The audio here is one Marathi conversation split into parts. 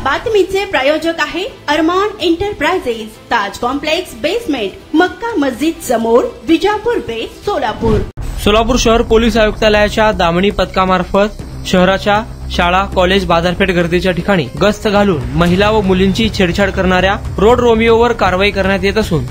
बातमीचे प्रायोजक आहे अरमान एंटरप्राइजेस, ताज कॉम्प्लेक्स बेसमेंट, मक्का मस्जिद समोर, विजापूर बेस, सोलापूर। सोलापूर शहर पोलीस आयुक्तालयाच्या दामणी पथकामार्फत शहराच्या शाळा, कॉलेज, बाजारपेठ गर्दीच्या ठिकाणी गस्त घालून महिला व मुलींची छेडछाड करणाऱ्या रोड रोमिओवर कारवाई करण्यात येत असून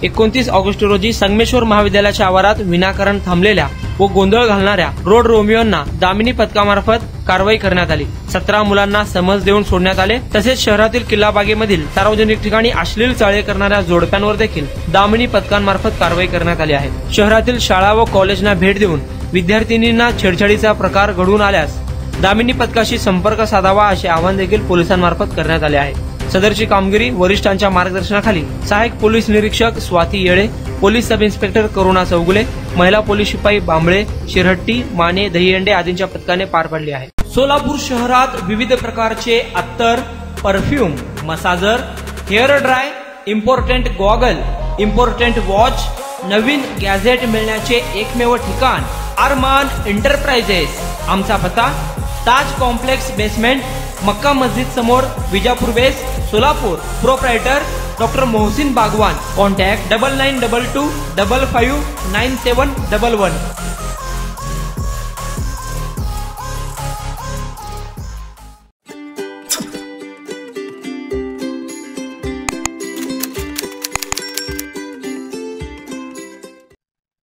29 ऑगस्ट रोजी संगमेश्वर महाविद्यालयाच्या आवारात विनाकारण थांबलेल्या व गोंधळ घालणाऱ्या रोड रोमिओंना दामिनी पथकामार्फत कारवाई करण्यात आली। 17 मुलांना समज देऊन सोडण्यात आले। तसेच शहरातील किल्लाबागेमधील सार्वजनिक ठिकाणी अश्लील चाळे करणाऱ्या जोडप्यांवर देखील दामिनी पथकांमार्फत कारवाई करण्यात आली आहे। शहरातील शाळा व कॉलेजना भेट देऊन विद्यार्थिनींना छेडछाडीचा प्रकार घडून आल्यास दामिनी पथकाशी संपर्क साधावा असे आवाहन देखील पोलिसांमार्फत करण्यात आले आहे। सदरची कामगिरी वरिष्ठांच्या मार्गदर्शनाखाली सहाय्यक पोलीस निरीक्षक स्वाती येळे, पोलीस सब इन्स्पेक्टर करुणा चौगुले, महिला पोलीस शिपाई बांबळे, शिरहट्टी, माने, दहीहंडे आदींच्या पथकाने पार पडली आहे। सोलापूर शहरात विविध प्रकारचे अत्तर, perfume, massager, hair dry, important goggle, important watch, नवीन गॅझेट मिळण्याचे एकमेव ठिकाण अरमान एंटरप्राइजेस। आमचा पत्ता ताज कॉम्प्लेक्स बेसमेंट, मक्का मस्जिद समोर, विजापूर बेस, Solapur. Proprietor doctor Mohsin Bagwan. Contact 9922 55 9711।